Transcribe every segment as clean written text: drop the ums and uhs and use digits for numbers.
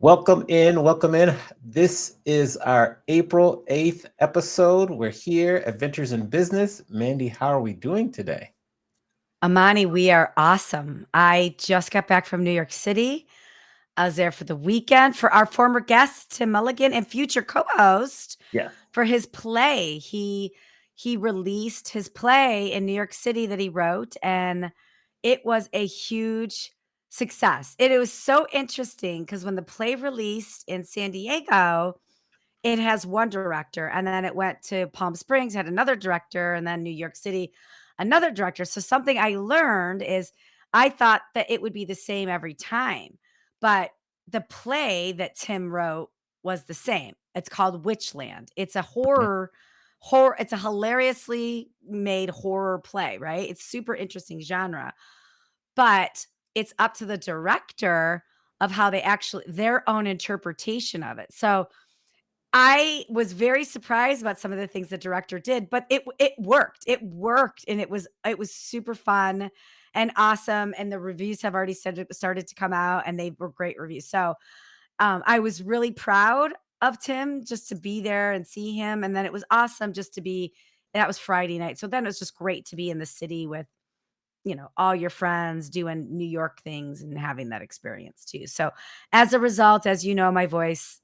Welcome in, welcome in. This is our April 8th episode. We're here, Adventures in Business. Mandy, how are we doing today? Amani, we are awesome. I just got back from New York City. I was there for the weekend for our former guest, Tim Mulligan, and future co-host Yes. for his play. He released his play in New York City that he wrote, and it was a huge success. It was so interesting because when the play released in San Diego, it has one director, and then it went to Palm Springs, had another director, and then New York City, another director. So something I learned is I thought that it would be the same every time, but the play that Tim wrote was the same. It's called Witchland. It's a horror, it's a hilariously made horror play, right? It's super interesting genre, but it's up to the director of how they actually their own interpretation of it. So I was very surprised about some of the things the director did, but it worked. It worked, and it was super fun and awesome. And the reviews have already started to come out, and they were great reviews. So I was really proud of Tim just to be there and see him, and then it was awesome just to be. That was Friday night, so then it was just great to be in the city with all your friends doing New York things and having that experience too. So as a result, as you know, my voice,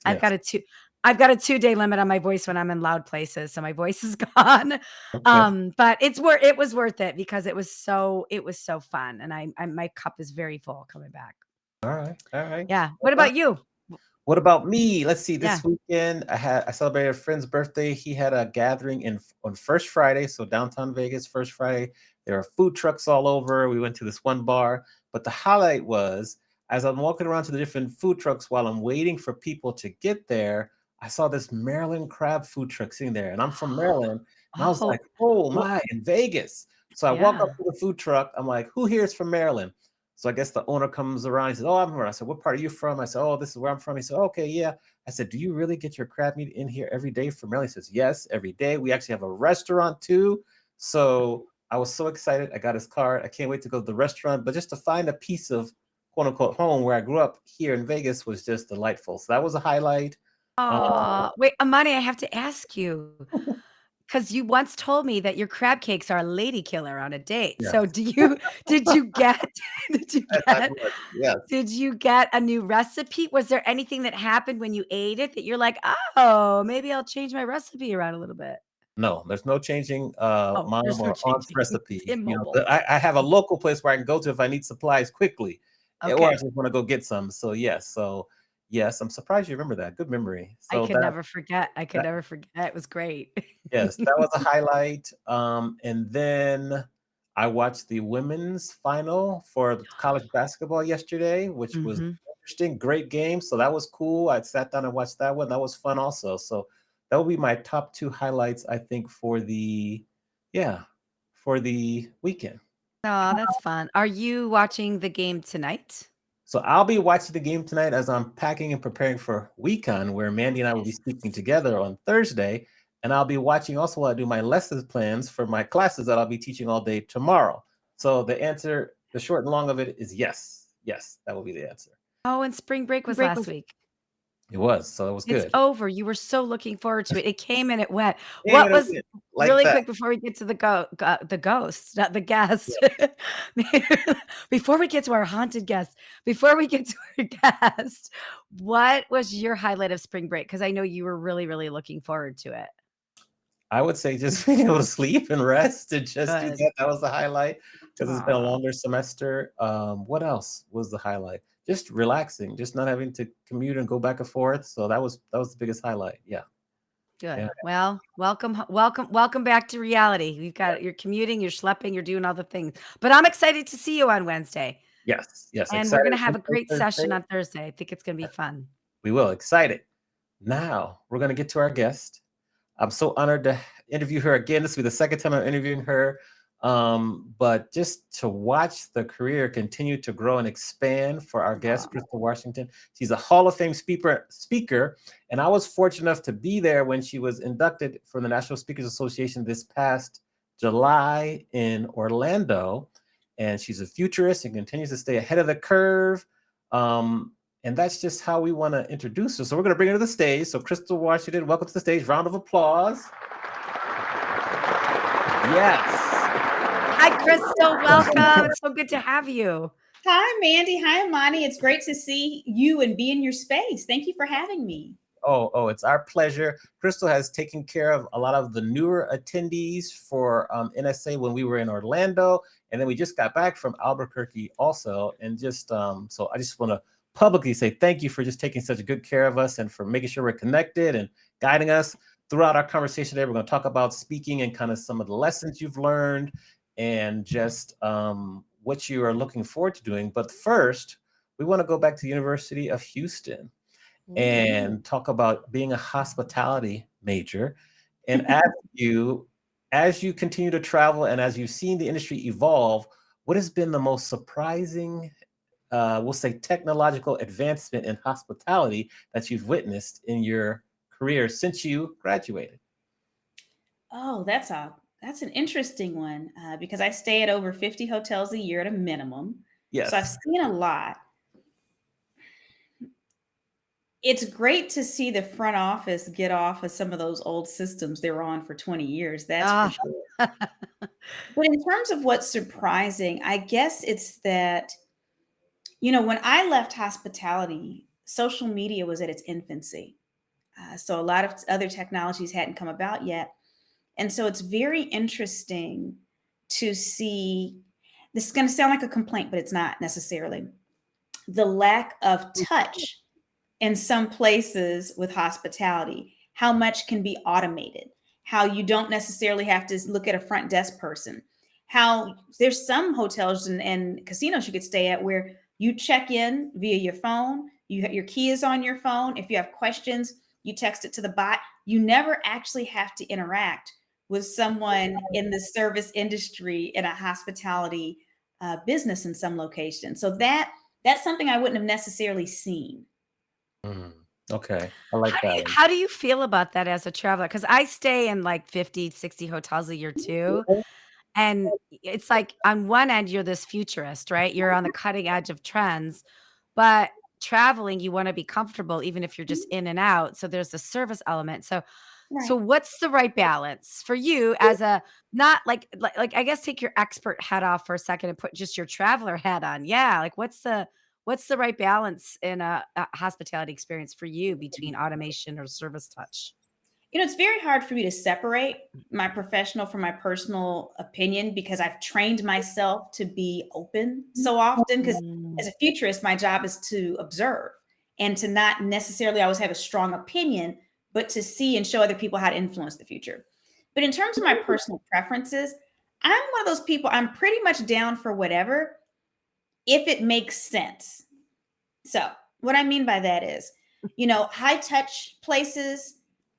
I've got Yes. a two I've got a 2-day limit on my voice when I'm in loud places, so my voice is gone. Okay. But it was worth it because it was so fun, and I my cup is very full coming back. All right. All right. Yeah. Well What done. about you? What about me? Let's see. Yeah. This weekend, I celebrated a friend's birthday. He had a gathering on First Friday, so downtown Vegas. First Friday, there are food trucks all over. We went to this one bar, but the highlight was as I'm walking around to the different food trucks while I'm waiting for people to get there. I saw this Maryland crab food truck sitting there, and I'm from Maryland, and I was like, Oh, "Oh well, my!" In Vegas. So I walk up yeah. to the food truck. I'm like, "Who here is from Maryland?" So I guess the owner comes around. He says, "Oh, I'm from." I said, "What part are you from?" I said, "Oh, this is where I'm from." He said, "Okay, yeah." I said, "Do you really get your crab meat in here every day from Maryland?" He says, "Yes, every day. We actually have a restaurant too." So I was so excited. I got his card. I can't wait to go to the restaurant. But just to find a piece of quote unquote home where I grew up here in Vegas was just delightful. So that was a highlight. Uh, Wait, Amani, I have to ask you. Because you once told me that your crab cakes are a lady killer on a date. So yes, do you did you get did you I get would. Yes. did you get a new recipe? Was there anything that happened when you ate it that you're like, "Oh, maybe I'll change my recipe around a little bit?" No, there's no changing Oh, mom there's no or aunt's changing. It's recipe. immobile. I have a local place where I can go to if I need supplies quickly, or I Okay. just want to go get some. So yes, yes, I'm surprised you remember that. Good memory. I So could never forget. I could that never forget. It was great. yes, that was a highlight. And then I watched the women's final for the college basketball yesterday, which was Mhm. interesting. Great game. So that was cool. I sat down and watched that one. That was fun also. So that will be my top two highlights, I think, yeah, for the weekend. Oh, that's fun. Are you watching the game tonight? So I'll be watching the game tonight as I'm packing and preparing for Weekon, where Mandy and I will be Nice. speaking together on Thursday. And I'll be watching also while I do my lessons plans for my classes that I'll be teaching all day tomorrow. So the answer, the short and long of it is yes. Yes, that will be the answer. Oh, and spring break was last week. It was. So it was It's good. over. You were so looking forward to it. It came and it went. Damn What it, it was went like really that. quick before we get to the ghost, not the guest. Yeah. Before we get to our haunted guest, before we get to our guest, what was your highlight of spring break? Because I know you were really, really looking forward to it. I would say just being able to sleep and rest and just do Good. that. That was the highlight because it's been a Aw. longer semester. What else was the highlight? Just relaxing, just not having to commute and go back and forth. So that was the biggest highlight. Yeah. Good. Yeah. Well, welcome back to reality. You're commuting, you're schlepping, you're doing all the things. But I'm excited to see you on Wednesday. Yes. Yes. And we're Excited. gonna have a great Thursday. session on Thursday. I think it's gonna be fun. We will. Excited. Now we're gonna get to our guest. I'm so honored to interview her again. This will be the second time I'm interviewing her. But just to watch the career continue to grow and expand for our guest, Aw. Crystal Washington. She's a Hall of Fame speaker, and I was fortunate enough to be there when she was inducted from the National Speakers Association this past July in Orlando. And she's a futurist and continues to stay ahead of the curve. Um, And that's just how we want to introduce her. So we're going to bring her to the stage. So Crystal Washington, welcome to the stage. Round of applause. Yes. Hi, Crystal. Welcome. It's so good to have you. Hi, Mandy. Hi, Amani. It's great to see you and be in your space. Thank you for having me. Oh, it's our pleasure. Crystal has taken care of a lot of the newer attendees for NSA when we were in Orlando. And then we just got back from Albuquerque also. And just so I just want to publicly say thank you for just taking such good care of us and for making sure we're connected and guiding us throughout our conversation today. We're going to talk about speaking and kind of some of the lessons you've learned and just what you are looking forward to doing. But first, we want to go back to the University of Houston and talk about being a hospitality major and ask you, as you continue to travel and as you've seen the industry evolve, what has been the most surprising, we'll say, technological advancement in hospitality that you've witnessed in your career since you graduated? Oh, that's an interesting one because I stay at over 50 hotels a year at a minimum. So I've Yes. seen a lot. It's great to see the front office get off of some of those old systems they were on for 20 years. That's for Ah. sure. But in terms of what's surprising, I guess it's that, when I left hospitality, social media was at its infancy. So a lot of other technologies hadn't come about yet. And so it's very interesting to see. This is going to sound like a complaint, but it's not necessarily the lack of touch in some places with hospitality, how much can be automated, how you don't necessarily have to look at a front desk person, how there's some hotels and casinos you could stay at where you check in via your phone, your key is on your phone. If you have questions, you text it to the bot. You never actually have to interact with someone in the service industry in a hospitality business in some location. So that's something I wouldn't have necessarily seen. Mm, okay, I like How do that you one. how do you feel about that as a traveler? Because I stay in like 50, 60 hotels a year too. And it's like on one end, you're this futurist, right? You're on the cutting edge of trends, but traveling, you want to be comfortable even if you're just in and out. So there's the service element. So Right. what's the right balance for you as a not like I guess take your expert hat off for a second and put just your traveler hat on. Yeah, like what's the right balance in a hospitality experience for you between automation or service touch? It's very hard for me to separate my professional from my personal opinion because I've trained myself to be open so often. Because as Mm. a futurist, my job is to observe and to not necessarily always have a strong opinion, but to see and show other people how to influence the future. But in terms of my personal preferences, I'm one of those people, I'm pretty much down for whatever if it makes sense. So, what I mean by that is, high touch places,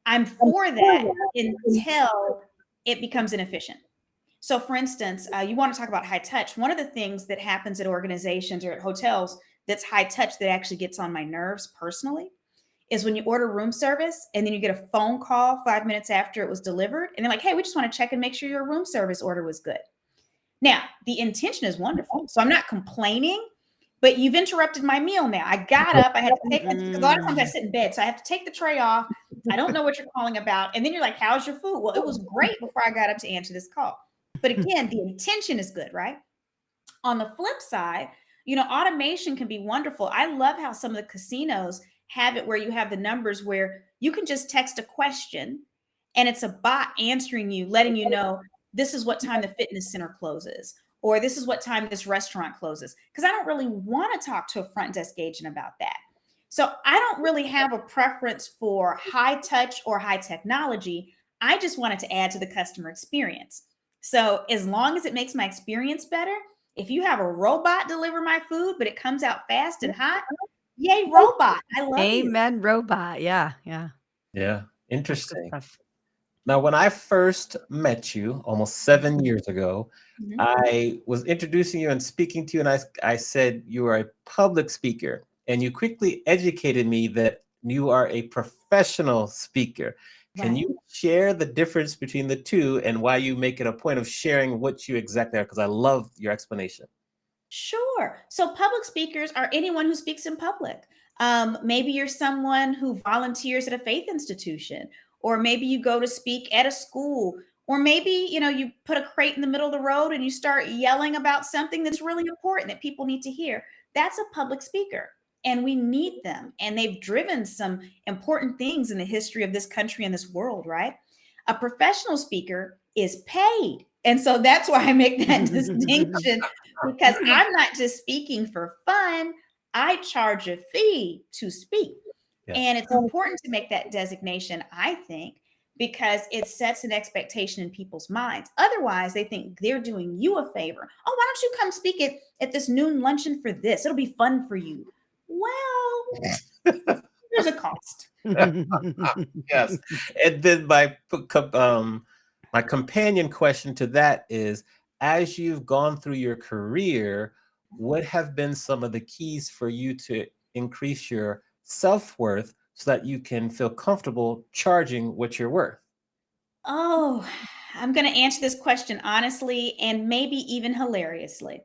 I'm for that until it becomes inefficient. So, for instance, you want to talk about high touch. One of the things that happens at organizations or at hotels that's high touch that actually gets on my nerves personally is when you order room service and then you get a phone call 5 minutes after it was delivered. And they're like, hey, we just want to check and make sure your room service order was good. Now, the intention is wonderful. So I'm not complaining, but you've interrupted my meal now. I got up, I had to take because a lot of times I Mm. sit in bed, so I have to take the tray off. I don't know what you're calling about. And then you're like, how's your food? Well, it was great before I got up to answer this call. But again, the intention is good, right? On the flip side, automation can be wonderful. I love how some of the casinos have it where you have the numbers where you can just text a question and it's a bot answering you, letting you know this is what time the fitness center closes or this is what time this restaurant closes. Because I don't really want to talk to a front desk agent about that. So I don't really have a preference for high touch or high technology. I just wanted to add to the customer experience. So as long as it makes my experience better, if you have a robot deliver my food, but it comes out fast and hot, yay, robot. I love you. Amen, robot. Yeah, yeah. Yeah, That's good interesting. stuff. Now, when I first met you almost Mhm, 7 years ago, mhm. I was introducing you and speaking to you, and I said you are a public speaker, and you quickly educated me that you are a professional speaker. Can Right. you share the difference between the two and why you make it a point of sharing what you exactly are? Because I love your explanation. Sure. So public speakers are anyone who speaks in public. Maybe you're someone who volunteers at a faith institution, or maybe you go to speak at a school, or maybe, you put a crate in the middle of the road and you start yelling about something that's really important that people need to hear. That's a public speaker. And we need them. And they've driven some important things in the history of this country and this world, right? A professional speaker is paid. And so that's why I make that distinction, because I'm not just speaking for fun. I charge a fee to speak. Yes. And it's important to make that designation, I think, because it sets an expectation in people's minds. Otherwise, they think they're doing you a favor. Oh, why don't you come speak at this noon luncheon for this? It'll be fun for you. Well, there's a cost. Yes. And then my companion question to that is, as you've gone through your career, what have been some of the keys for you to increase your self-worth so that you can feel comfortable charging what you're worth? Oh, I'm going to answer this question honestly and maybe even hilariously.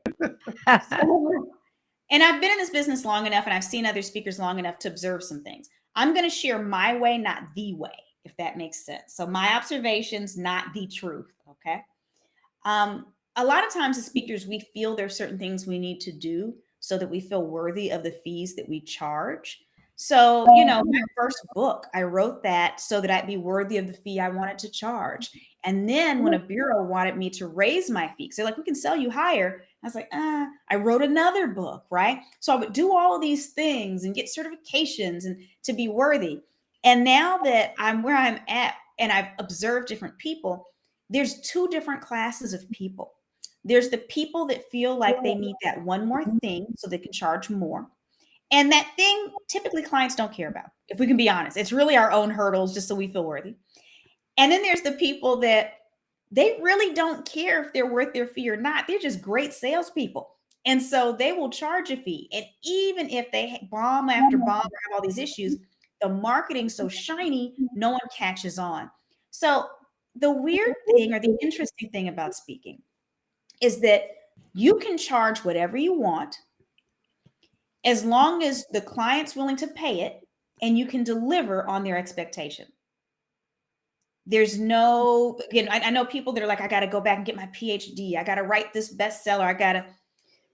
And I've been in this business long enough and I've seen other speakers long enough to observe some things. I'm going to share my way, not the way, if that makes sense. So my observations, not the truth. Okay. A lot of times as speakers, we feel there's certain things we need to do so that we feel worthy of the fees that we charge. So, my first book, I wrote that so that I'd be worthy of the fee I wanted to charge. And then when a bureau wanted me to raise my fee, so they're like, we can sell you higher. I was like, I wrote another book, right? So I would do all of these things and get certifications and to be worthy. And now that I'm where I'm at and I've observed different people, there's two different classes of people. There's the people that feel like they need that one more thing so they can charge more. And that thing, typically clients don't care about, if we can be honest. It's really our own hurdles just so we feel worthy. And then there's the people that they really don't care if they're worth their fee or not. They're just great salespeople. And so they will charge a fee. And even if they bomb after bomb or have all these issues, the marketing's so shiny, no one catches on. So the weird thing or the interesting thing about speaking is that you can charge whatever you want as long as the client's willing to pay it and you can deliver on their expectation. There's no, again, I know people that are like, I got to go back and get my PhD. I got to write this bestseller.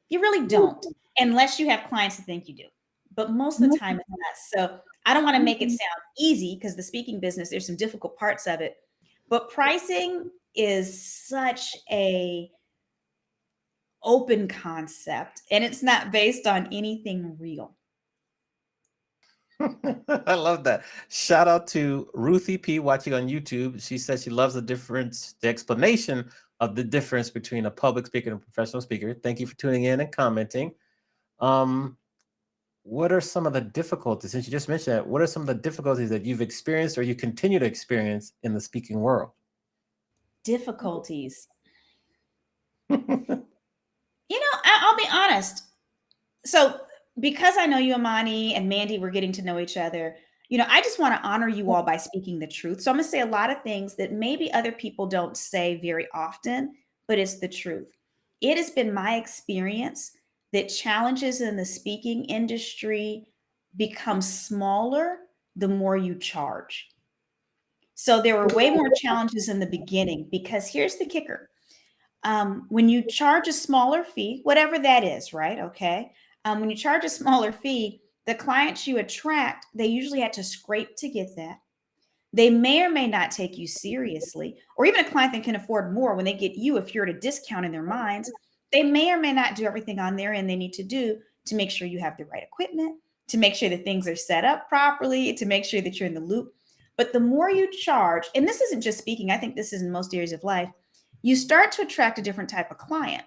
You really don't, unless you have clients that think you do. But most of the time it's not. So I don't want to make it sound easy because the speaking business, there's some difficult parts of it. But pricing is such a open concept and it's not based on anything real. I love that. Shout out to Ruthie P watching on YouTube. She says she loves the explanation of the difference between a public speaker and a professional speaker. Thank you for tuning in and commenting. What are some of the difficulties, since you just mentioned that, what are some of the difficulties that you've experienced or you continue to experience in the speaking world? Difficulties. I'll be honest. So because I know you, Amani, and Mandy, we're getting to know each other, I just want to honor you all by speaking the truth. So I'm going to say a lot of things that maybe other people don't say very often, but it's the truth. It has been my experience that challenges in the speaking industry become smaller the more you charge. So there were way more challenges in the beginning because here's the kicker. When you charge a smaller fee, whatever that is, right? Okay. When you charge a smaller fee, the clients you attract, they usually had to scrape to get that. They may or may not take you seriously, or even a client that can afford more when they get you, if you're at a discount in their minds, they may or may not do everything on their end they need to do to make sure you have the right equipment, to make sure that things are set up properly, to make sure that you're in the loop. But the more you charge, and this isn't just speaking, I think this is in most areas of life, you start to attract a different type of client.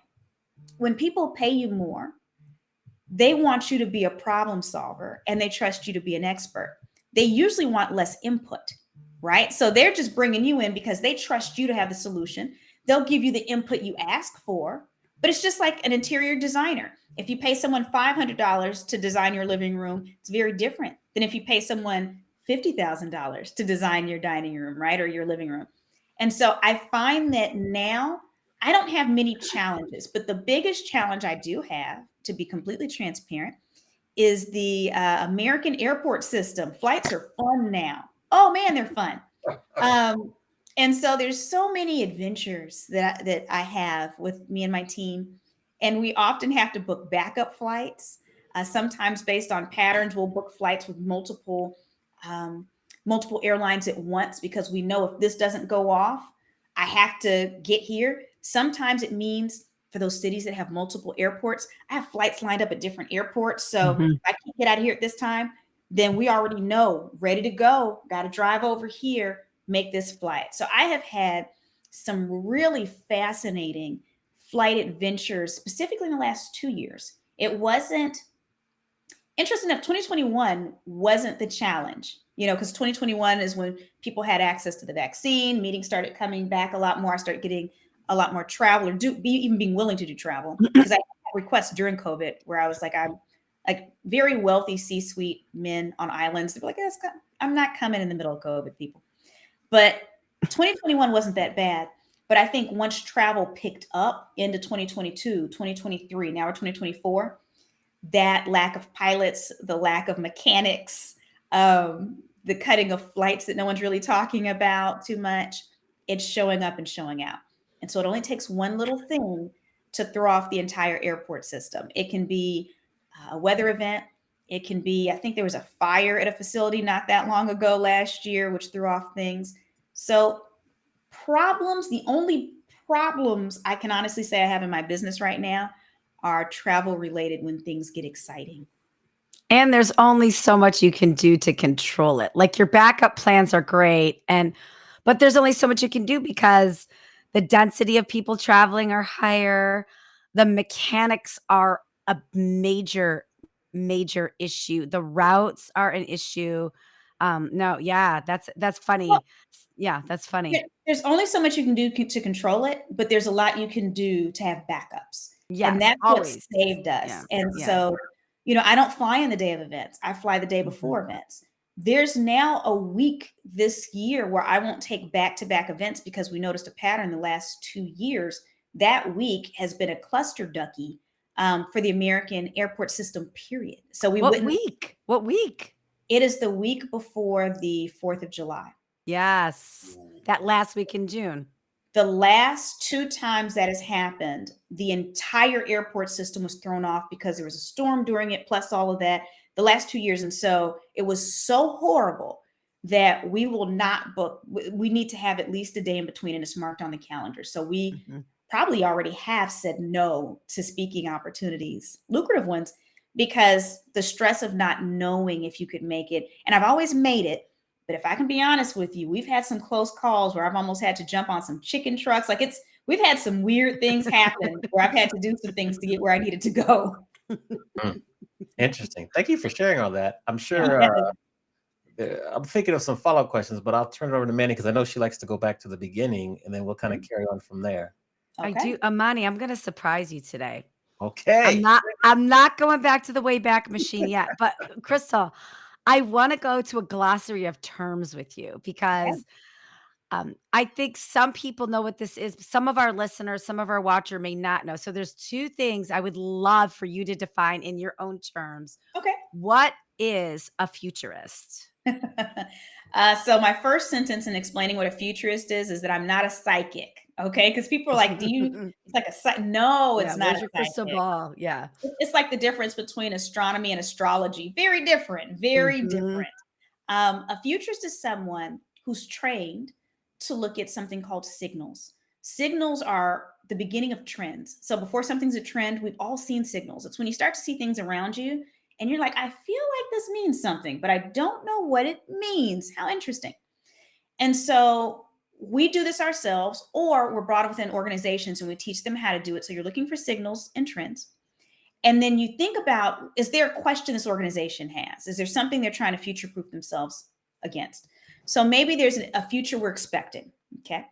When people pay you more, they want you to be a problem solver and they trust you to be an expert. They usually want less input, right? So they're just bringing you in because they trust you to have the solution. They'll give you the input you ask for, but it's just like an interior designer. If you pay someone $500 to design your living room, it's very different than if you pay someone $50,000 to design your dining room, right? Or your living room. And so I find that now I don't have many challenges, but the biggest challenge I do have, to be completely transparent, is the American airport system. Flights are fun now. Oh man, they're fun. Um, and so there's so many adventures that I have with me and my team, and we often have to book backup flights. Sometimes based on patterns, we'll book flights with um, multiple airlines at once because we know if this doesn't go off, I have to get here. Sometimes it means for those cities that have multiple airports, I have flights lined up at different airports. So Mhm. if I can't get out of here at this time, then we already know, ready to go, got to drive over here, make this flight. So I have had some really fascinating flight adventures, specifically in the last 2 years. It wasn't interesting enough. 2021 wasn't the challenge, because 2021 is when people had access to the vaccine, meetings started coming back a lot more. I started getting a lot more travel, or even being willing to do travel, because I had requests during COVID where I was like, I'm like very wealthy C-suite men on islands. They're like, I'm not coming in the middle of COVID, people. But 2021 wasn't that bad. But I think once travel picked up into 2022, 2023, now we're 2024, that lack of pilots, the lack of mechanics, the cutting of flights that no one's really talking about too much, it's showing up and showing out. And so it only takes one little thing to throw off the entire airport system. It can be a weather event. It can be, I think there was a fire at a facility not that long ago last year, which threw off things. So the only problems I can honestly say I have in my business right now are travel related when things get exciting. And there's only so much you can do to control it. Like your backup plans are great, but there's only so much you can do because the density of people traveling are higher. The mechanics are a major issue. The routes are an issue. No, yeah, that's Well, funny. Yeah, that's funny. there's only so much you can do to control it, but there's a lot you can do to have backups. And Yes, that's what always. saved Yeah, us. And yeah. so, I don't fly on the day of events. I fly the day Mhm. before events. There's now a week this year where I won't take back-to-back events because we noticed a pattern the last 2 years. That week has been a cluster ducky for the American airport system, period. So we What wouldn't, week? What week? it is the week before the 4th of July. Yes. That last week in June. The last two times that has happened, the entire airport system was thrown off because there was a storm during it, plus all of that, the last 2 years. And so it was so horrible that we will not book. We need to have at least a day in between, and it's marked on the calendar. So we Mhm. probably already have said no to speaking opportunities, lucrative ones, because the stress of not knowing if you could make it. And I've always made it. But if I can be honest with you, we've had some close calls where I've almost had to jump on some chicken trucks. We've had some weird things happen where I've had to do some things to get where I needed to go. Mm, interesting. Thank you for sharing all that. I'm sure Yeah. I'm thinking of some follow-up questions, but I'll turn it over to Manny because I know she likes to go back to the beginning, and then we'll kind of carry on from there. I Okay. do Amani, I'm gonna surprise you today. Okay. I'm not going back to the Wayback Machine yet, but Crystal, I wanna go to a glossary of terms with you Okay. because, I think some people know what this is, but some of our listeners, some of our watcher may not know. So there's 2 things I would love for you to define in your own terms. Okay. What is a futurist? So my first sentence in explaining what a futurist is that I'm not a psychic. Okay. Because people are like, it's like a psych. No, Yeah, it's not where's a your crystal psychic. ball? Yeah. It's like the difference between astronomy and astrology. Very different, very Mhm. different. A futurist is someone who's trained to look at something called signals. Signals are the beginning of trends. So before something's a trend, we've all seen signals. It's when you start to see things around you and you're like, I feel like this means something, but I don't know what it means. How interesting. And so we do this ourselves, or we're brought up within organizations and we teach them how to do it. So you're looking for signals and trends. And then you think about, is there a question this organization has? Is there something they're trying to future proof themselves against? So maybe there's a future we're expecting. Okay.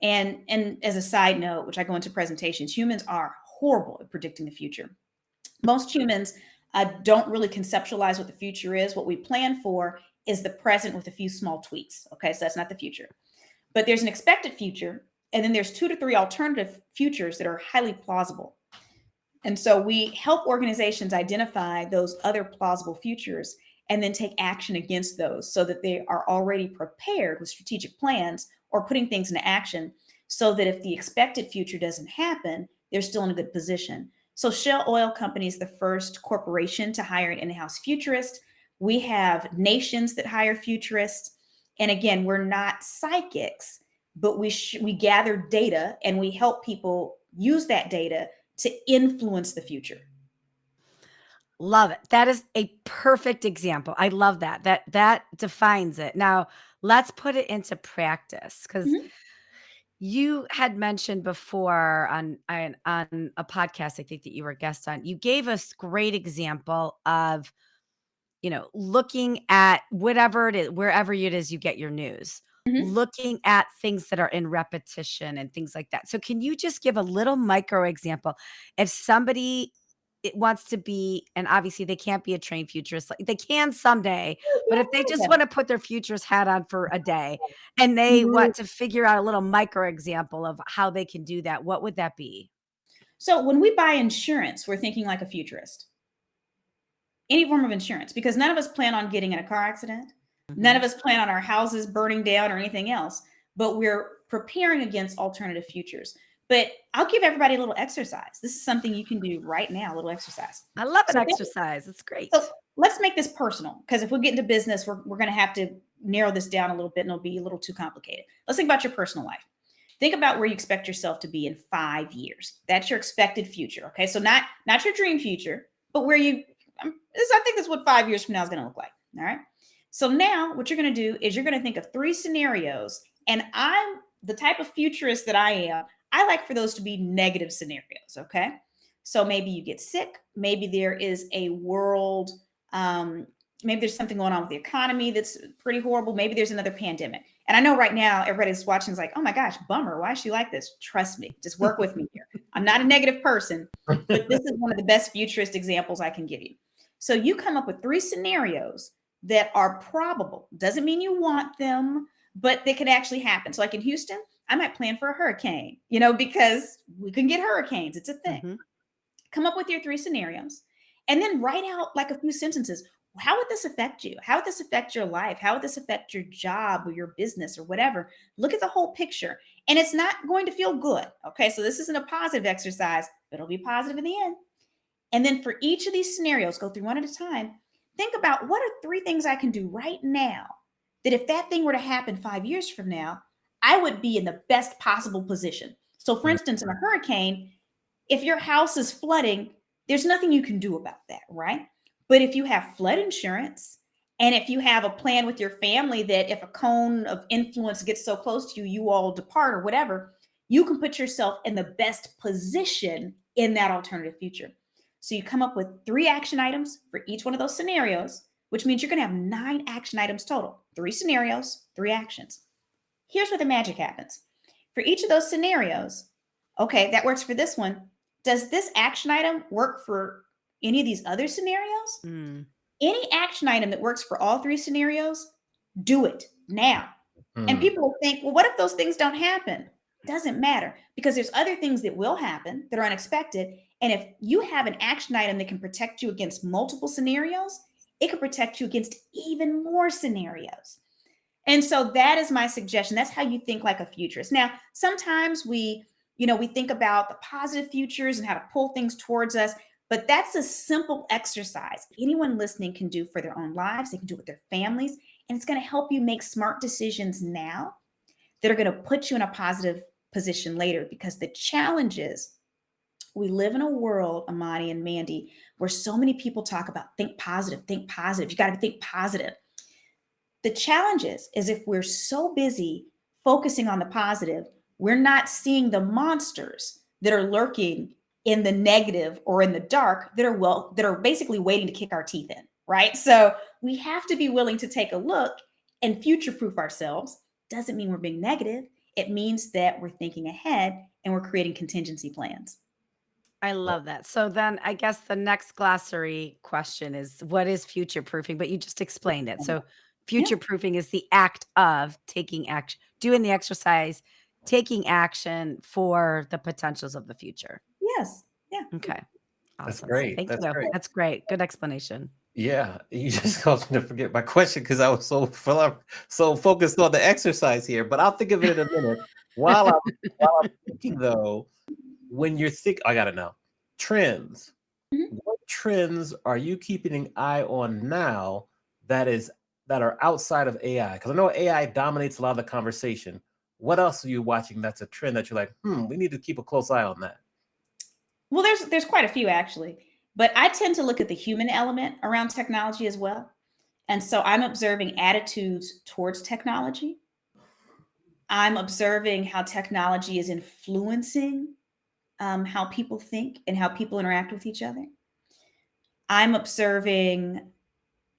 And as a side note, which I go into presentations, humans are horrible at predicting the future. Most humans don't really conceptualize what the future is. What we plan for is the present with a few small tweaks. Okay. So that's not the future. But there's an expected future. And then there's 2 to 3 alternative futures that are highly plausible. And so we help organizations identify those other plausible futures and then take action against those so that they are already prepared with strategic plans or putting things into action so that if the expected future doesn't happen, they're still in a good position. So Shell Oil Company is the first corporation to hire an in-house futurist. We have nations that hire futurists. And again, we're not psychics, but we gather data and we help people use that data to influence the future. Love it. That is a perfect example. I love that. That defines it. Now, let's put it into practice cuz Mhm. you had mentioned before on a podcast I think that you were a guest on. You gave us great example of, looking at whatever it is, wherever it is you get your news, Mhm. looking at things that are in repetition and things like that. So can you just give a little micro example? If somebody it wants to be, and obviously they can't be a trained futurist, like they can someday, but if they just Yeah. want to put their futurist hat on for a day and they Mhm. want to figure out a little micro example of how they can do that, what would that be? So when we buy insurance, we're thinking like a futurist. Any form of insurance, because none of us plan on getting in a car accident. None of Mhm. us plan on our houses burning down or anything else, but we're preparing against alternative futures. But I'll give everybody a little exercise. This is something you can do right now, a little exercise. I love an So think, exercise. It's so great. let's make this personal because if we get into business, we're going to have to narrow this down a little bit and it'll be a little too complicated. Let's think about your personal life. Think about where you expect yourself to be in 5 years. That's your expected future. Okay. So not your dream future, but where you I think that's what 5 years from now is going to look like. All right. So now what you're going to do is you're going to think of 3 scenarios. And I'm the type of futurist that I am. I like for those to be negative scenarios. Okay. So maybe you get sick. Maybe there is a world, um, maybe there's something going on with the economy that's pretty horrible. Maybe there's another pandemic. And I know right now everybody's watching is like, oh my gosh, bummer. Why is she like this? Trust me. Just work with me here. I'm not a negative person, but this is one of the best futurist examples I can give you. So you come up with 3 scenarios that are probable. Doesn't mean you want them, but they could actually happen. So, like in Houston, I might plan for a hurricane, because we can get hurricanes. It's a thing. Mhm. Come up with your 3 scenarios and then write out like a few sentences. How would this affect you? How would this affect your life? How would this affect your job or your business or whatever? Look at the whole picture. And it's not going to feel good. Okay. So, this isn't a positive exercise, but it'll be positive in the end. And then for each of these scenarios, go through one at a time. Think about what are 3 things I can do right now that if that thing were to happen 5 years from now, I would be in the best possible position. So, for instance, in a hurricane, if your house is flooding, there's nothing you can do about that, right? But if you have flood insurance and if you have a plan with your family that if a cone of influence gets so close to you, you all depart or whatever, you can put yourself in the best position in that alternative future. So you come up with 3 action items for each one of those scenarios, which means you're going to have 9 action items total. 3 scenarios, 3 actions. Here's where the magic happens. For each of those scenarios, okay, that works for this one. Does this action item work for any of these other scenarios? Mm. Any action item that works for all 3 scenarios, do it now. And Mm. people will think, well, what if those things don't happen? Doesn't matter because there's other things that will happen that are unexpected. And if you have an action item that can protect you against multiple scenarios, it can protect you against even more scenarios. And so that is my suggestion. That's how you think like a futurist. Now, sometimes we think about the positive futures and how to pull things towards us, but that's a simple exercise anyone listening can do for their own lives. They can do it with their families, and it's going to help you make smart decisions now that are going to put you in a positive position later because the challenge is we live in a world, Amani and Mandy, where so many people talk about think positive, think positive. You got to think positive. The challenge is if we're so busy focusing on the positive, we're not seeing the monsters that are lurking in the negative or in the dark that are basically waiting to kick our teeth in, right? So we have to be willing to take a look and future proof ourselves. Doesn't mean we're being negative. It means that we're thinking ahead and we're creating contingency plans. I love that. So then I guess the next glossary question is what is future proofing? But you just explained it. So Yeah. future proofing is the act of taking action, doing the exercise, taking action for the potentials of the future. Yes. Yeah. Okay. That's Awesome. great. Thank That's you. great. That's great. Good explanation. Yeah, you just caused me to forget my question because I was so focused on the exercise here. But I'll think of it in a minute. While I'm thinking though, when you're I gotta know trends. Mhm. What trends are you keeping an eye on now that is that are outside of AI? Because I know AI dominates a lot of the conversation. What else are you watching that's a trend that you're like, we need to keep a close eye on that? Well, there's quite a few actually, but I tend to look at the human element around technology as well. And so I'm observing attitudes towards technology. I'm observing how technology is influencing how people think and how people interact with each other. I'm observing,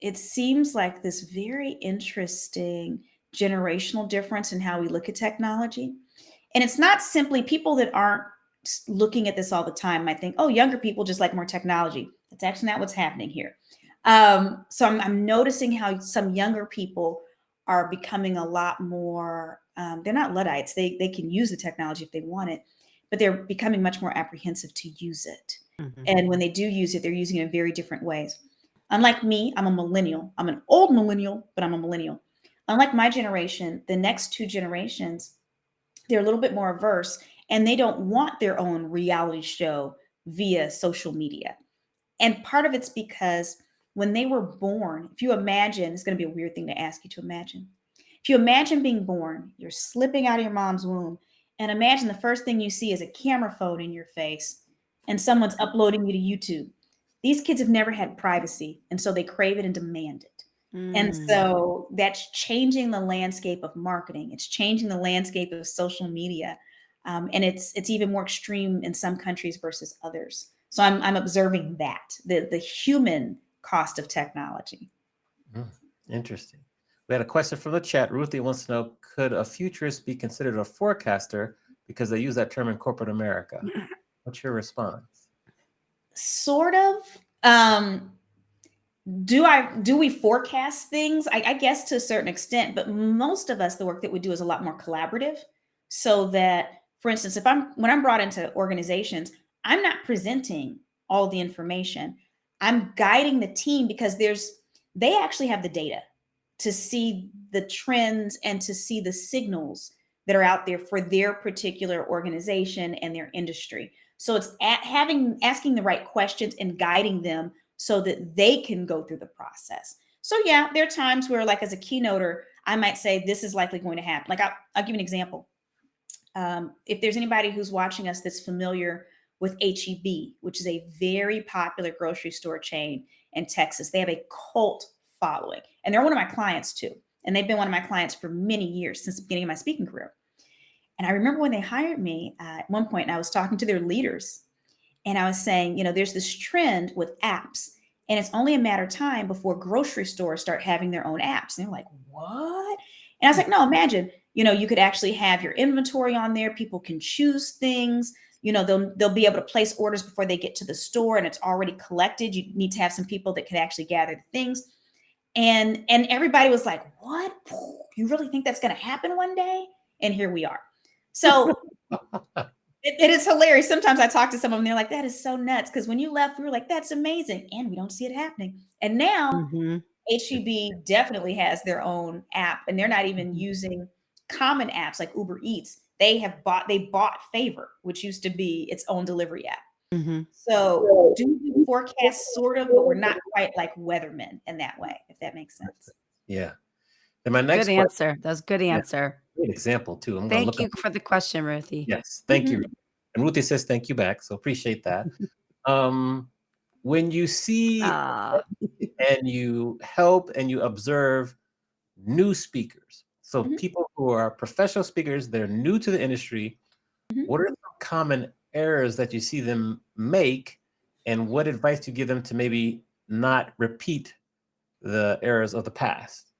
it seems like this very interesting generational difference in how we look at technology. And it's not simply people that aren't looking at this all the time might think, oh, younger people just like more technology. That's actually not what's happening here. So I'm noticing how some younger people are becoming a lot more, they're not Luddites. They can use the technology if they want it, but they're becoming much more apprehensive to use it. Mhm. And when they do use it, they're using it in very different ways. Unlike me, I'm a millennial. I'm an old millennial, but I'm a millennial. Unlike my generation, the next two generations, they're a little bit more averse and they don't want their own reality show via social media. And part of it's because when they were born, if you imagine, it's going to be a weird thing to ask you to imagine. If you imagine being born, you're slipping out of your mom's womb, and imagine the first thing you see is a camera phone in your face and someone's uploading you to YouTube. These kids have never had privacy, and so they crave it and demand it. And Mm. so that's changing the landscape of marketing. It's changing the landscape of social media, and it's even more extreme in some countries versus others. So I'm observing that the human cost of technology. Mm, interesting. We had a question from the chat. Ruthie wants to know, could a futurist be considered a forecaster because they use that term in corporate America? What's your response? Sort of. Do we forecast things? I guess to a certain extent, but most of us, the work that we do is a lot more collaborative. So that, for instance, if when I'm brought into organizations, I'm not presenting all the information. I'm guiding the team because they actually have the data to see the trends and to see the signals that are out there for their particular organization and their industry. So it's asking the right questions and guiding them so that they can go through the process. So yeah, there are times where, like as a keynoter, I might say this is likely going to happen. Like I'll give you an example. If there's anybody who's watching us that's familiar with HEB, which is a very popular grocery store chain in Texas, they have a cult following, and they're one of my clients too. And they've been one of my clients for many years since the beginning of my speaking career. And I remember when they hired me at one point, and I was talking to their leaders, and I was saying, there's this trend with apps, and it's only a matter of time before grocery stores start having their own apps. And they're like, what? And I was like, no, imagine, you could actually have your inventory on there. People can choose things. They'll be able to place orders before they get to the store, and it's already collected. You need to have some people that can actually gather the things. And everybody was like, what? You really think that's going to happen one day? And here we are. So it is hilarious. Sometimes I talk to some of them, they're like, that is so nuts. Because when you left, we were like, that's amazing. And we don't see it happening. And now Mhm. HEB definitely has their own app, and they're not even Mhm. using common apps like Uber Eats. They bought Favor, which used to be its own delivery app. Mhm. So do we forecast sort of, but we're not quite like weathermen in that way, if that makes sense. Yeah. And my Good next question, answer. That was good yeah, answer. great example too. I'm going to Thank look up. you for the question, Ruthie. Yes, thank you. Mhm. And Ruthie says thank you back. So appreciate that. Um, when you see Ah. and you help and you observe new speakers, so Mhm. people who are professional speakers, they're new to the industry, Mhm. what are some common errors that you see them make, and what advice do you give them to maybe not repeat the errors of the past?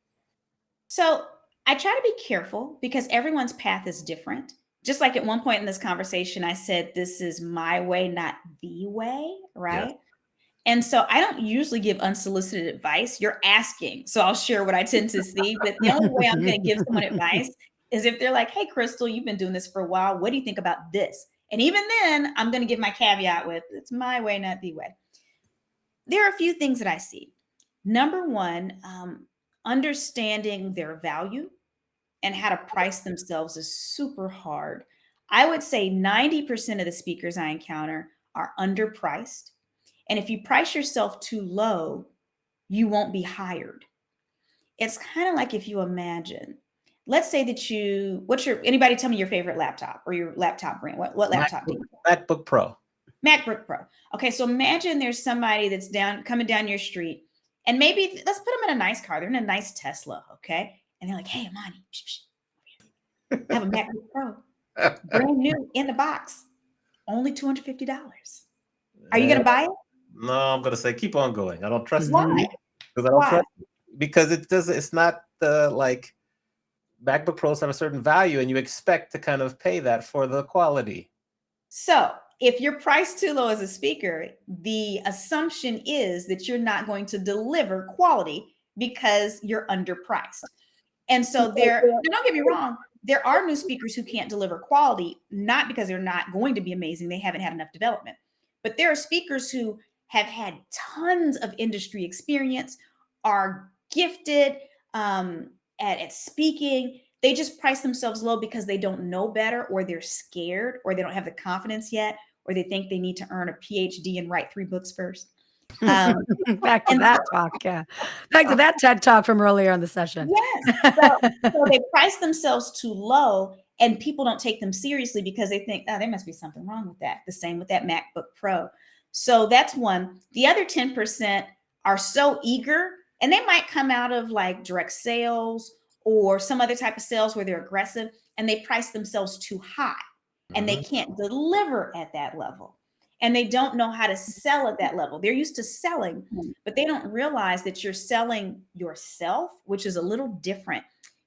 So I try to be careful because everyone's path is different. Just like at one point in this conversation, I said, this is my way, not the way, Yes. right? And so I don't usually give unsolicited advice. You're asking. So I'll share what I tend to see. But the only way I'm going to give someone advice is if they're like, hey, Crystal, you've been doing this for a while. What do you think about this? And even then, I'm going to give my caveat with it's my way, not the way. There are a few things that I see. Number one, understanding their value and how to price themselves is super hard. I would say 90% of the speakers I encounter are underpriced. And if you price yourself too low, you won't be hired. It's kind of like if you imagine, let's say that anybody tell me your favorite laptop or your laptop brand. What laptop do you MacBook Pro. MacBook Pro. Okay, so imagine there's somebody that's coming down your street, and maybe let's put them in a nice car. They're in a nice Tesla, okay? And they're like, "Hey, Amani, I have a MacBook Pro, brand new in the box, only $250. Are you gonna buy it? No, I'm gonna say keep on going. I don't trust Why? it because I don't Why? trust it. Because it does. It's not the like MacBook Pros have a certain value, and you expect to kind of pay that for the quality. So if you're priced too low as a speaker, the assumption is that you're not going to deliver quality because you're underpriced. And so don't get me wrong, there are new speakers who can't deliver quality, not because they're not going to be amazing, they haven't had enough development. But there are speakers who have had tons of industry experience, are gifted at speaking. They just price themselves low because they don't know better, or they're scared, or they don't have the confidence yet, or they think they need to earn a PhD and write 3 books first. Back to that talk, yeah. Back to that TED Talk from earlier in the session. Yes. So they price themselves too low, and people don't take them seriously because they think, oh, there must be something wrong with that. The same with that MacBook Pro. So that's one. The other 10% are so eager, and they might come out of like direct sales or some other type of sales where they're aggressive, and they price themselves too high, and they can't deliver at that level. And they don't know how to sell at that level. They're used to selling, but they don't realize that you're selling yourself, which is a little different.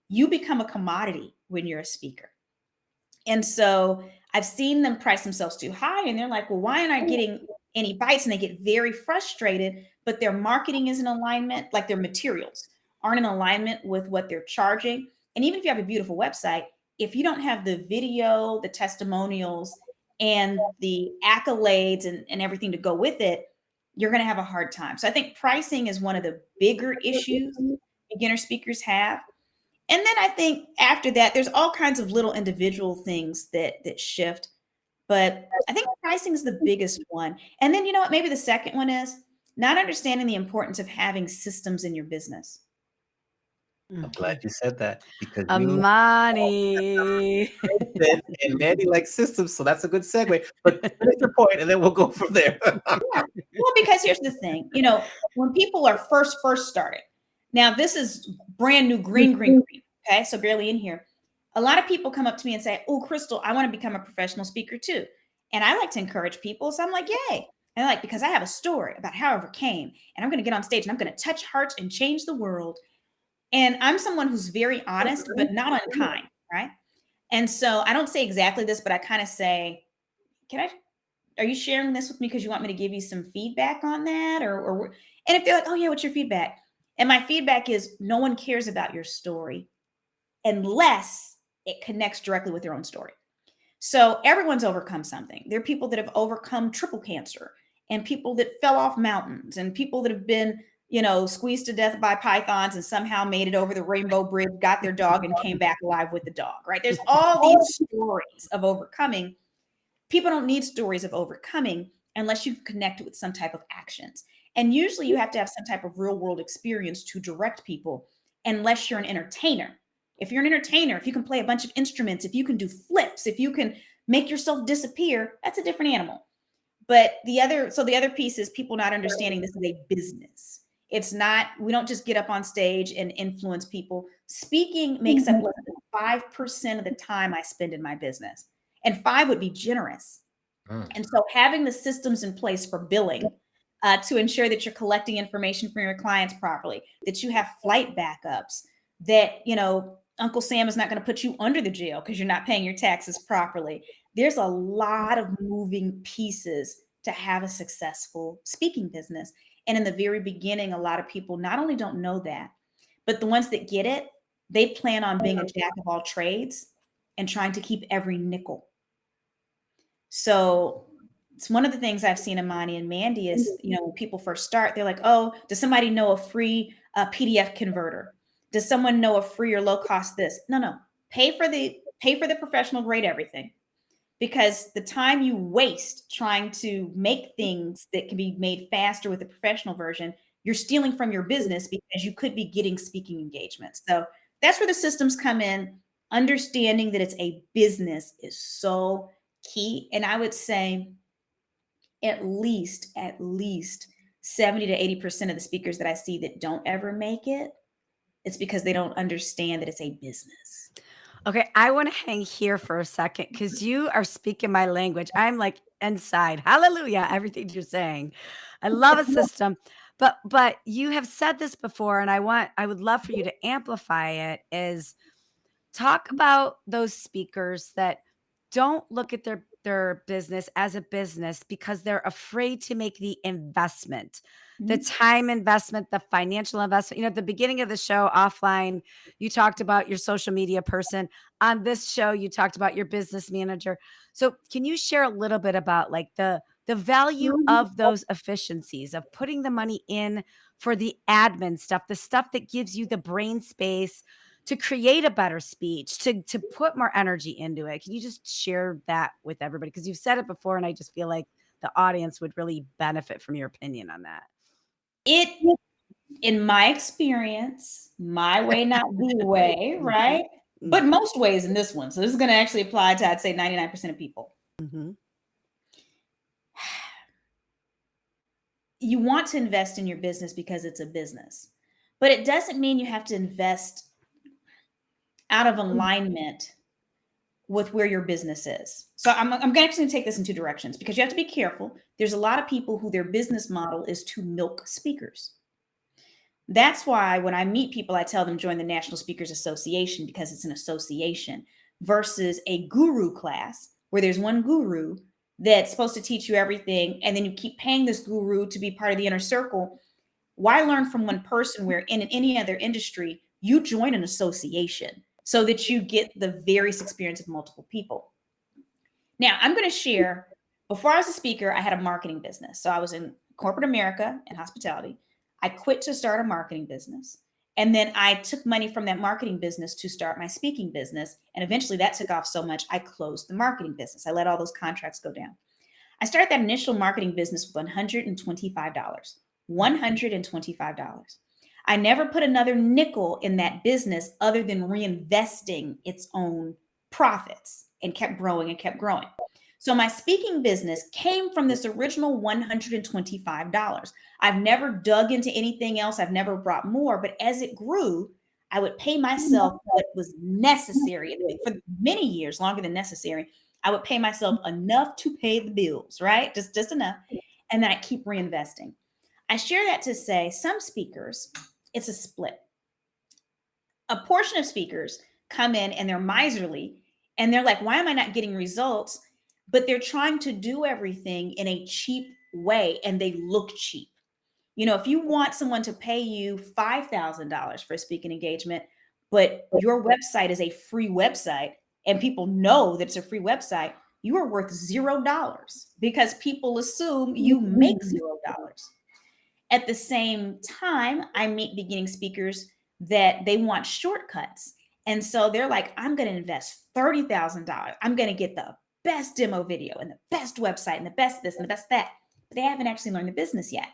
You become a commodity when you're a speaker. And so I've seen them price themselves too high, and they're like, well, why aren't I getting any bites? And they get very frustrated, but their marketing is in alignment, like their materials aren't in alignment with what they're charging. And even if you have a beautiful website, if you don't have the video, the testimonials, and the accolades and everything to go with it, you're going to have a hard time. So I think pricing is one of the bigger issues beginner speakers have. And then I think after that, there's all kinds of little individual things that shift. But I think pricing is the biggest one. And then, you know what, maybe the second one is not understanding the importance of having systems in your business. I'm glad you said that because Amani. and Mandy likes systems, so that's a good segue. But finish your point, and then we'll go from there. Yeah. Well, because here's the thing, when people are first started, now this is brand new green. Okay. So barely in here. A lot of people come up to me and say, oh, Crystal, I want to become a professional speaker too. And I like to encourage people. So I'm like, yay. And like, because I have a story about how I overcame, and I'm going to get on stage and I'm going to touch hearts and change the world. And I'm someone who's very honest, but not unkind. Right. And so I don't say exactly this, but I kind of say, are you sharing this with me because you want me to give you some feedback on that? And if they're like, oh yeah, what's your feedback? And my feedback is no one cares about your story unless it connects directly with their own story. So everyone's overcome something. There are people that have overcome triple cancer, and people that fell off mountains, and people that have been, squeezed to death by pythons and somehow made it over the Rainbow Bridge, got their dog, and came back alive with the dog, right? There's all these stories of overcoming. People don't need stories of overcoming unless you connect with some type of actions. And usually you have to have some type of real world experience to direct people, unless you're an entertainer. If you're an entertainer, if you can play a bunch of instruments, if you can do flips, if you can make yourself disappear, that's a different animal. But the other piece is people not understanding this is a business. It's not, we don't just get up on stage and influence people. Speaking makes up less than 5% of the time I spend in my business. And 5 would be generous. And so having the systems in place for billing to ensure that you're collecting information from your clients properly, that you have flight backups, that, Uncle Sam is not going to put you under the jail because you're not paying your taxes properly. There's a lot of moving pieces to have a successful speaking business. And in the very beginning, a lot of people not only don't know that, but the ones that get it, they plan on being a jack of all trades and trying to keep every nickel. So it's one of the things I've seen Amani and Mandy is, when people first start, they're like, oh, does somebody know a free PDF converter? Does someone know a free or low cost this? No. Pay for the professional grade everything, because the time you waste trying to make things that can be made faster with the professional version, you're stealing from your business because you could be getting speaking engagements. So that's where the systems come in. Understanding that it's a business is so key. And I would say at least 70 to 80% of the speakers that I see that don't ever make it, it's because they don't understand that it's a business. Okay, I want to hang here for a second because you are speaking my language. I'm like inside. Hallelujah, everything you're saying. I love a system. But you have said this before, and I would love for you to amplify it, is talk about those speakers that don't look at their business as a business because they're afraid to make the investment, the Mhm. time investment, the financial investment. At the beginning of the show offline, you talked about your social media person. On this show, you talked about your business manager. So can you share a little bit about like the value of those efficiencies of putting the money in for the admin stuff, the stuff that gives you the brain space to create a better speech, to put more energy into it? Can you just share that with everybody? Because you've said it before, and I just feel like the audience would really benefit from your opinion on that. It, in my experience, my way, not the way, right? But most ways in this one. So this is going to actually apply to, I'd say, 99% of people. Mhm. You want to invest in your business because it's a business, but it doesn't mean you have to invest out of alignment with where your business is. So I'm actually going to take this in two directions, because you have to be careful. There's a lot of people who their business model is to milk speakers. That's why when I meet people, I tell them join the National Speakers Association, because it's an association versus a guru class where there's one guru that's supposed to teach you everything. And then you keep paying this guru to be part of the inner circle. Why learn from one person where in any other industry, you join an association so that you get the various experience of multiple people? Now, I'm going to share, before I was a speaker, I had a marketing business. So I was in corporate America and hospitality. I quit to start a marketing business. And then I took money from that marketing business to start my speaking business. And eventually that took off so much, I closed the marketing business. I let all those contracts go down. I started that initial marketing business with $125. $125. I never put another nickel in that business other than reinvesting its own profits, and kept growing and kept growing. So my speaking business came from this original $125. I've never dug into anything else. I've never brought more, but as it grew, I would pay myself what was necessary for many years, longer than necessary. I would pay myself enough to pay the bills, right? Just enough. And then I keep reinvesting. I share that to say some speakers, it's a split. A portion of speakers come in and they're miserly and they're like, why am I not getting results? But they're trying to do everything in a cheap way and they look cheap. If you want someone to pay you $5,000 for a speaking engagement, but your website is a free website and people know that it's a free website, you are worth $0 because people assume you make $0. At the same time, I meet beginning speakers that they want shortcuts. And so they're like, I'm going to invest $30,000. I'm going to get the best demo video and the best website and the best this and the best that. But they haven't actually learned the business yet.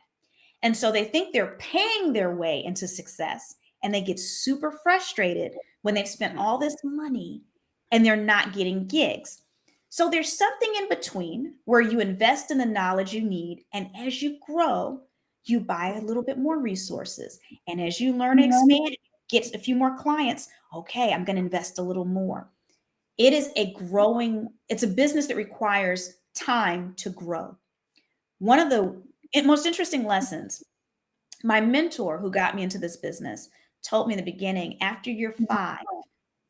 And so they think they're paying their way into success, and they get super frustrated when they've spent all this money and they're not getting gigs. So there's something in between where you invest in the knowledge you need, and as you grow, you buy a little bit more resources. And as you learn and expand, get a few more clients, okay, I'm going to invest a little more. It's a business that requires time to grow. One of the most interesting lessons, my mentor who got me into this business told me in the beginning, after year 5,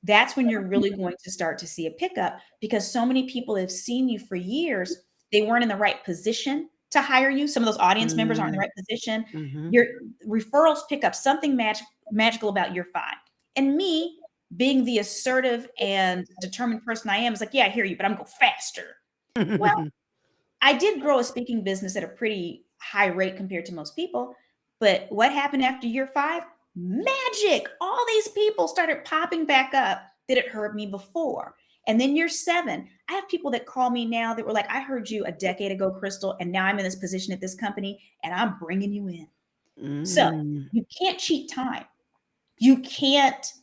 that's when you're really going to start to see a pickup, because so many people have seen you for years. They weren't in the right position to hire you. Some of those audience members aren't in the right position. Mhm. Your referrals pick up something magical about year 5. And me being the assertive and determined person I am is like, yeah, I hear you, but I'm going to go faster. Well, I did grow a speaking business at a pretty high rate compared to most people. But what happened after year 5? Magic. All these people started popping back up that had heard me before. And then year 7, I have people that call me now that were like, I heard you a decade ago, Crystal, and now I'm in this position at this company and I'm bringing you in. So Mm. you can't cheat time. You can't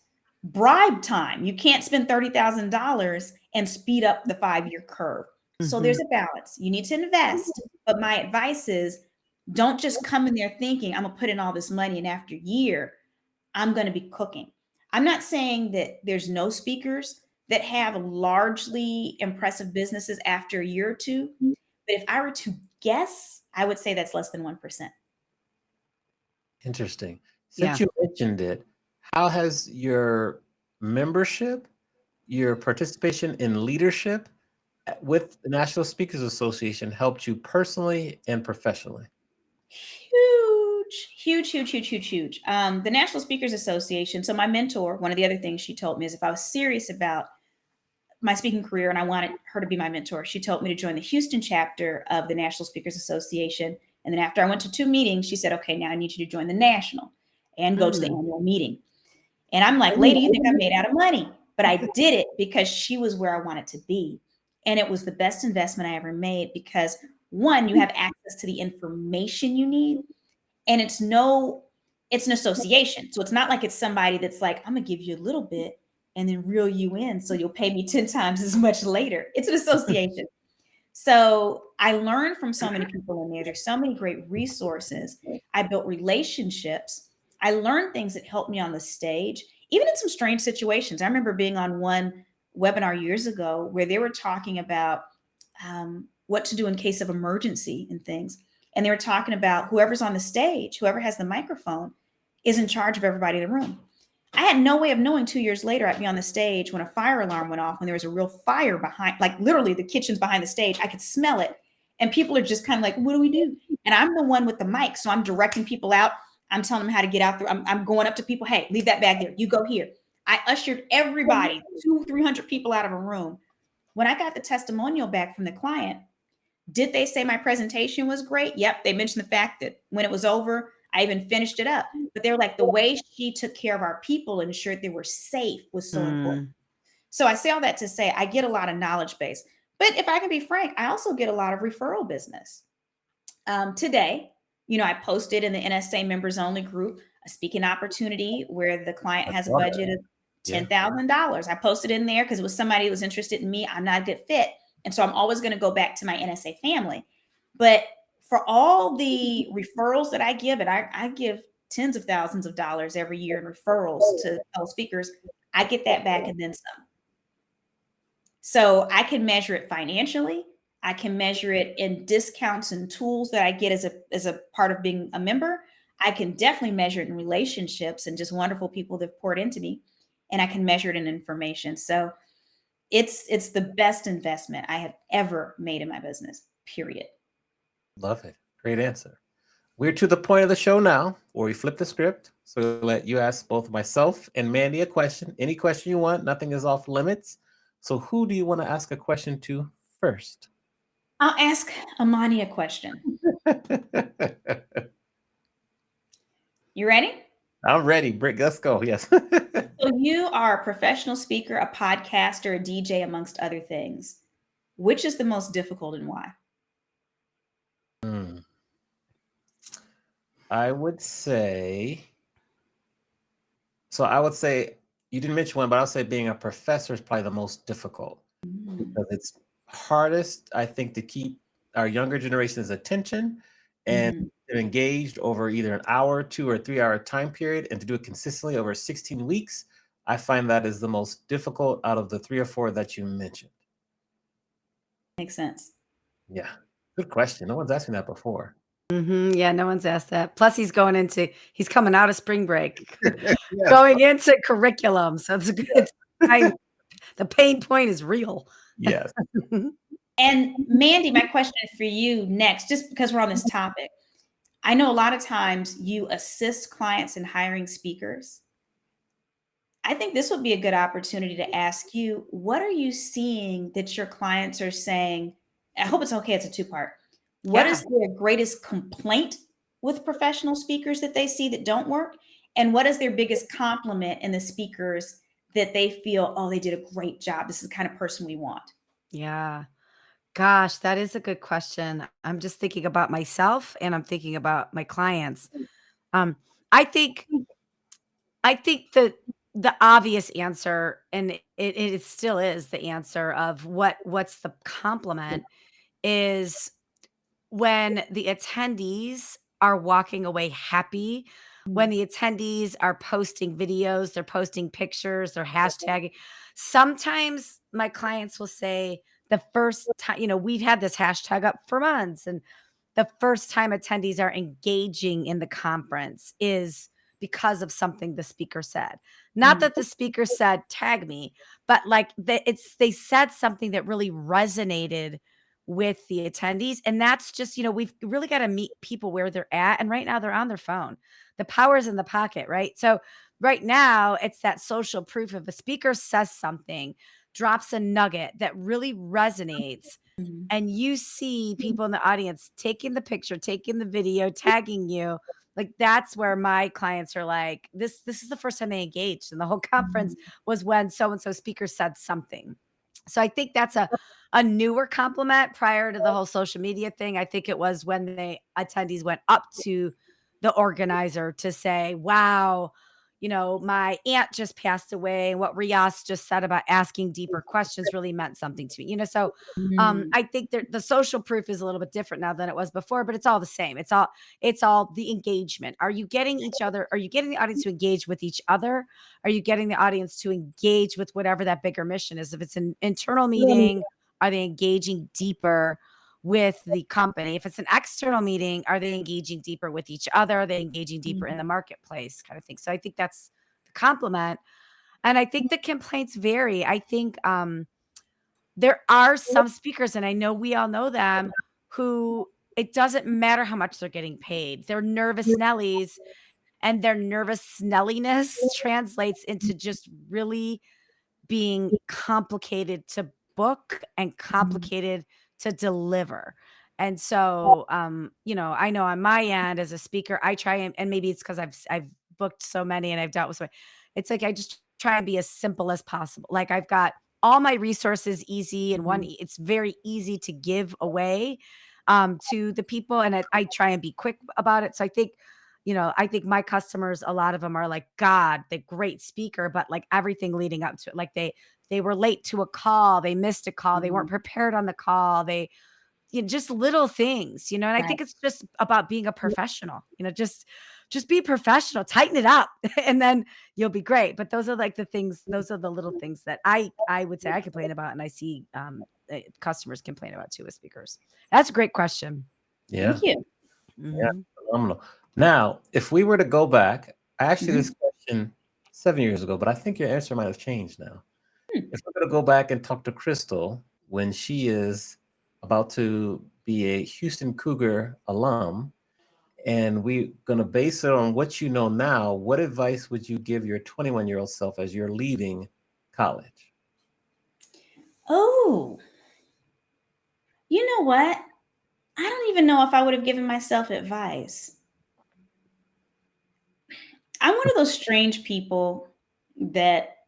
bribe time. You can't spend $30,000 and speed up the 5-year curve. So Mhm. there's a balance. You need to invest. But my advice is don't just come in there thinking, I'm going to put in all this money and after a year, I'm going to be cooking. I'm not saying that there's no speakers that have largely impressive businesses after a year or two. But if I were to guess, I would say that's less than 1%. Interesting. Yeah. Since you mentioned it, how has your membership, your participation in leadership with the National Speakers Association helped you personally and professionally? Huge, huge, huge, huge, huge, huge. The National Speakers Association. So my mentor, one of the other things she told me is if I was serious about my speaking career and I wanted her to be my mentor, she told me to join the Houston chapter of the National Speakers Association. And then after I went to 2 meetings, she said, okay, now I need you to join the national and go to the Mm. annual meeting. And I'm like, lady, you think I made out of money? But I did it because she was where I wanted to be. And it was the best investment I ever made because one, you have access to the information you need. And it's an association. So it's not like it's somebody that's like, I'm gonna give you a little bit and then reel you in so you'll pay me 10 times as much later. It's an association. So I learned from so many people in there. There's so many great resources. I built relationships. I learned things that helped me on the stage, even in some strange situations. I remember being on one webinar years ago where they were talking about what to do in case of emergency and things. And they were talking about whoever's on the stage, whoever has the microphone, is in charge of everybody in the room. I had no way of knowing 2 years later I'd be on the stage when a fire alarm went off, when there was a real fire behind, like literally the kitchen's behind the stage. I could smell it. And people are just kind of like, what do we do? And I'm the one with the mic. So I'm directing people out. I'm telling them how to get out there. I'm going up to people. Hey, leave that bag there. You go here. I ushered everybody, 300 people out of a room. When I got the testimonial back from the client, did they say my presentation was great? Yep. They mentioned the fact that when it was over, I even finished it up. But they were like, the way she took care of our people and ensured they were safe was so important. Mm. So I say all that to say I get a lot of knowledge base. But if I can be frank, I also get a lot of referral business. Today, I posted in the NSA members only group a speaking opportunity where the client I has a saw that. budget of Yeah. $10,000. I posted in there because it was somebody who was interested in me. I'm not a good fit. And so I'm always going to go back to my NSA family. But for all the referrals that I give, and I give tens of thousands of dollars every year in referrals to fellow speakers, I get that back and then some. So I can measure it financially. I can measure it in discounts and tools that I get as a part of being a member. I can definitely measure it in relationships and just wonderful people that have poured into me. And I can measure it in information. So it's the best investment I have ever made in my business, period. Love it. Great answer. We're to the point of the show now where we flip the script. So we'll let you ask both myself and Mandy a question. Any question you want, nothing is off limits. So who do you want to ask a question to first? I'll ask Amani a question. You ready? I'm ready. Brick, let's go. Yes. So you are a professional speaker, a podcaster, a DJ, amongst other things. Which is the most difficult and why? Hmm. I would say, I would say you didn't mention one, but I'll say being a professor is probably the most difficult Mm. because it's hardest, I think, to keep our younger generation's attention and Mhm. they're engaged over either an hour, 2 or 3 hour time period, and to do it consistently over 16 weeks. I find that is the most difficult out of the 3 or 4 that you mentioned. Makes sense. Yeah. Good question. No one's asked me that before. Mhm. Yeah, no one's asked that. Plus, he's coming out of spring break, Yes. going into curriculum. So it's fine. The pain point is real. Yes. And Mandy, my question is for you next, just because we're on this topic. I know a lot of times you assist clients in hiring speakers. I think this would be a good opportunity to ask you, what are you seeing that your clients are saying? I hope it's okay. It's a two-part. What Yeah. is their greatest complaint with professional speakers that they see that don't work? And what is their biggest compliment in the speakers that they feel, oh, they did a great job. This is the kind of person we want. Yeah. Gosh, that is a good question. I'm just thinking about myself and I'm thinking about my clients. Um, I think I think the obvious answer, and it still is the answer of what's the compliment is when the attendees are walking away happy, when Mhm. the attendees are posting videos, they're posting pictures, they're hashtagging. Sometimes my clients will say the first time, we've had this hashtag up for months, and the first time attendees are engaging in the conference is because of something the speaker said. Not Mhm. that the speaker said, tag me, but like they said something that really resonated with the attendees. And that's just, we've really got to meet people where they're at. And right now they're on their phone. The power is in the pocket, right? So right now it's that social proof. If a speaker says something, drops a nugget that really resonates, Mhm. and you see people in the audience taking the picture, taking the video, tagging you, like that's where my clients are like, this is the first time they engaged. And the whole conference Mhm. was when so and so speaker said something. So I think that's a newer compliment prior to the whole social media thing. I think it was when the attendees went up to the organizer to say, wow, my aunt just passed away. And what Rias just said about asking deeper questions really meant something to me. So Mhm. I think that the social proof is a little bit different now than it was before, but it's all the same. It's all the engagement. Are you getting each other? Are you getting the audience to engage with each other? Are you getting the audience to engage with whatever that bigger mission is? If it's an internal meeting, are they engaging deeper with the company? If it's an external meeting, are they engaging deeper with each other? Are they engaging deeper in Mhm. the marketplace kind of thing? So I think that's the compliment. And I think the complaints vary. I think there are some speakers, and I know we all know them, who it doesn't matter how much they're getting paid. They're nervous Nellies, and their nervous Snelliness translates into just really being complicated to book and Mhm. complicated to deliver. And so, I know on my end as a speaker, I try and maybe it's because I've booked so many and I've dealt with so many. It's like I just try and be as simple as possible. Like I've got all my resources easy and Mhm. it's very easy to give away to the people. And I try and be quick about it. So I think my customers, a lot of them are like, God, the great speaker, but like everything leading up to it, like they were late to a call, they missed a call, they weren't Mhm. prepared on the call, just little things, and I Right. think it's just about being a professional, just be professional, tighten it up, and then you'll be great. But those are like the things, those are the little things that I would say I complain about, and I see customers complain about too with speakers. That's a great question. Yeah. Thank you. Yeah. Mhm. Phenomenal. Now, if we were to go back, I asked you this Mhm. question 7 years ago, but I think your answer might have changed now. Hmm. If we're going to go back and talk to Crystal when she is about to be a Houston Cougar alum, and we're going to base it on what you know now, what advice would you give your 21-year-old self as you're leaving college? Oh, you know what? I don't even know if I would have given myself advice. I'm one of those strange people that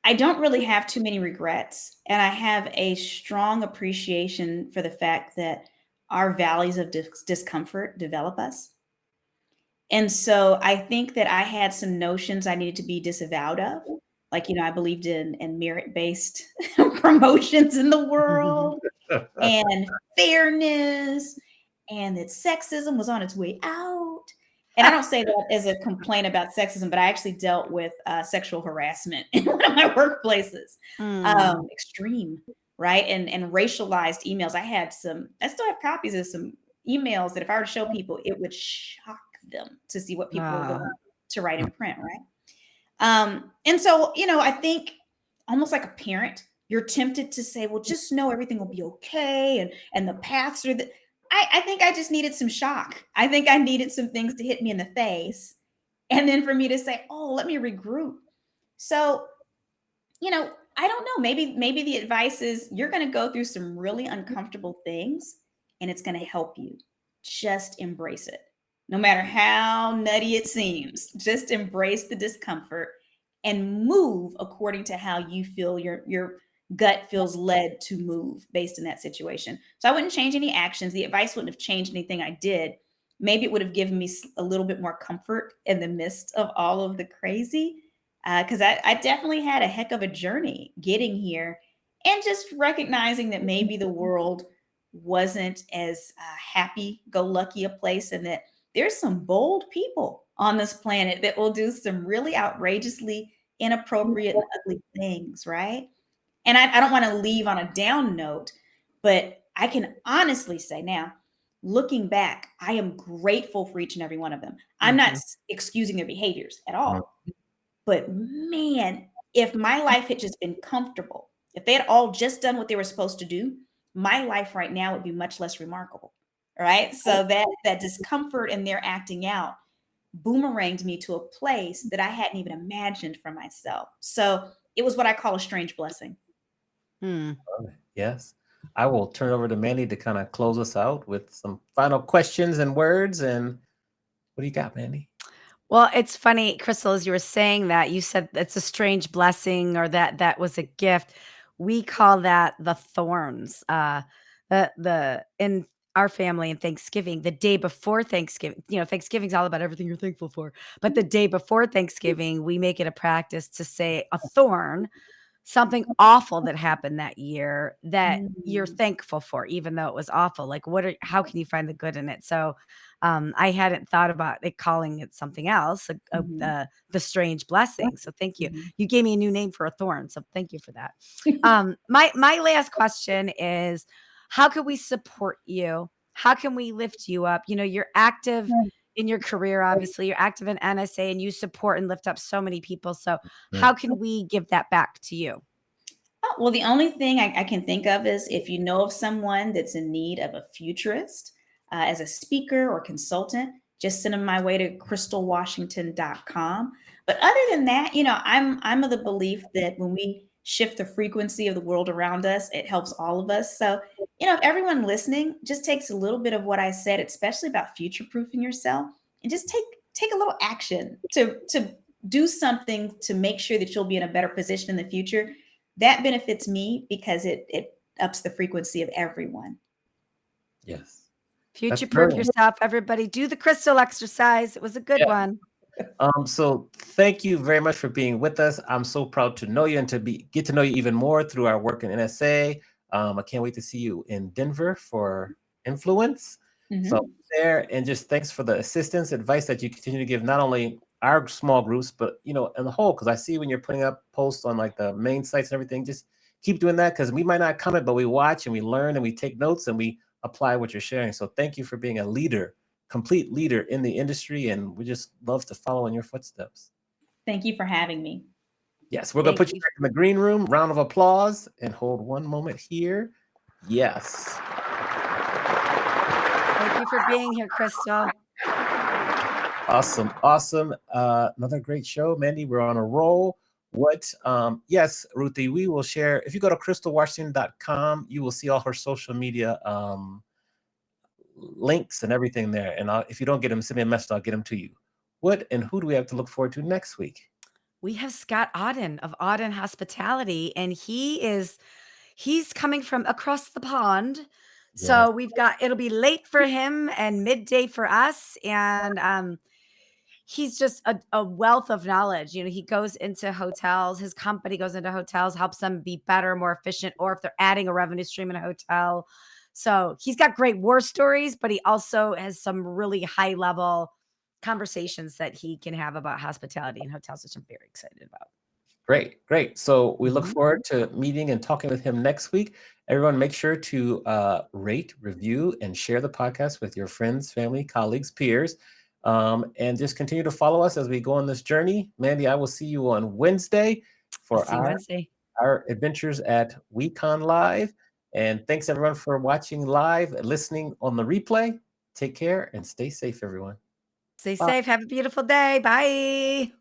I don't really have too many regrets. And I have a strong appreciation for the fact that our valleys of discomfort develop us. And so I think that I had some notions I needed to be disavowed of. Like, I believed in merit-based promotions in the world and fairness and that sexism was on its way out. And I don't say that as a complaint about sexism, but I actually dealt with sexual harassment in one of my workplaces. Mm. Extreme, right? And racialized emails. I still have copies of some emails that if I were to show people, it would shock them to see what people were Ah, willing to write in print, right? And so, I think almost like a parent, you're tempted to say, well, just know everything will be okay. And the paths are I think I just needed some shock. I think I needed some things to hit me in the face. And then for me to say, oh, let me regroup. So, I don't know. Maybe the advice is you're going to go through some really uncomfortable things and it's going to help you. Just embrace it. No matter how nutty it seems, just embrace the discomfort and move according to how you feel your gut feels led to move based in that situation. So I wouldn't change any actions. The advice wouldn't have changed anything I did. Maybe it would have given me a little bit more comfort in the midst of all of the crazy, because I definitely had a heck of a journey getting here and just recognizing that maybe the world wasn't as happy go lucky a place, and that there's some bold people on this planet that will do some really outrageously inappropriate and ugly things, right? And I don't want to leave on a down note, but I can honestly say now, looking back, I am grateful for each and every one of them. I'm not Mhm. excusing their behaviors at Mm. all. But man, if my life had just been comfortable, if they had all just done what they were supposed to do, my life right now would be much less remarkable. Right. So that discomfort and their acting out boomeranged me to a place that I hadn't even imagined for myself. So it was what I call a strange blessing. Hmm. Yes. I will turn over to Mandy to kind of close us out with some final questions and words. And what do you got, Mandy? Well, it's funny, Crystal, as you were saying that, you said it's a strange blessing or that that was a gift. We call that the thorns. The in our family in Thanksgiving, the day before Thanksgiving, Thanksgiving's all about everything you're thankful for. But the day before Thanksgiving, we make it a practice to say a thorn, something awful that happened that year that you're Mm, thankful for, even though it was awful. Like, how can you find the good in it? So, I hadn't thought about it calling it something else, mhm, the strange blessing. So thank you. mhm. You gave me a new name for a thorn. So thank you for that. My last question is, how can we support you? How can we lift you up? You're active in your career, obviously. You're active in NSA and you support and lift up so many people. So Mm. how can we give that back to you? Oh, well, the only thing I can think of is if you know of someone that's in need of a futurist as a speaker or consultant, just send them my way to crystalwashington.com. But other than that, I'm of the belief that when we shift the frequency of the world around us, it helps all of us. So, if everyone listening just takes a little bit of what I said, especially about future proofing yourself, and just take a little action to do something to make sure that you'll be in a better position in the future, that benefits me because it ups the frequency of everyone. Yes. That's Future proof brilliant. yourself, everybody. Do the crystal exercise. It was a good Yeah. one. So thank you very much for being with us. I'm so proud to know you and to get to know you even more through our work in NSA. I can't wait to see you in Denver for Influence. So Mhm. there, and just thanks for the assistance, advice that you continue to give not only our small groups, but in the whole. Because I see when you're putting up posts on like the main sites and everything, just keep doing that because we might not comment, but we watch and we learn and we take notes and we apply what you're sharing. So thank you for being a leader, complete leader in the industry, and we just love to follow in your footsteps. Thank you for having me. Yes, we're gonna Thank put you you. back in the green room. Round of applause and hold one moment here. Yes. Thank you for being here, Crystal. Awesome. Awesome. Another great show. Mandy, we're on a roll. Yes, Ruthie, we will share. If you go to crystalwashington.com, you will see all her social media links and everything there. And if you don't get them, send me a message. I'll get them to you. What and who do we have to look forward to next week? We have Scott Auden of Auden Hospitality, and he's coming from across the pond. Yes. So it'll be late for him and midday for us. And he's just a wealth of knowledge. He goes into hotels, his company goes into hotels, helps them be better, more efficient, or if they're adding a revenue stream in a hotel. So he's got great war stories, but he also has some really high level conversations that he can have about hospitality and hotels, which I'm very excited about. Great, great. So we look Mhm. forward to meeting and talking with him next week. Everyone, make sure to rate, review, and share the podcast with your friends, family, colleagues, peers, and just continue to follow us as we go on this journey. Mandy, I will see you on Wednesday I'll for see you Wednesday. our adventures at WeCon Live. And thanks everyone for watching live and listening on the replay. Take care and stay safe, everyone. Stay Bye. safe. Have a beautiful day. Bye.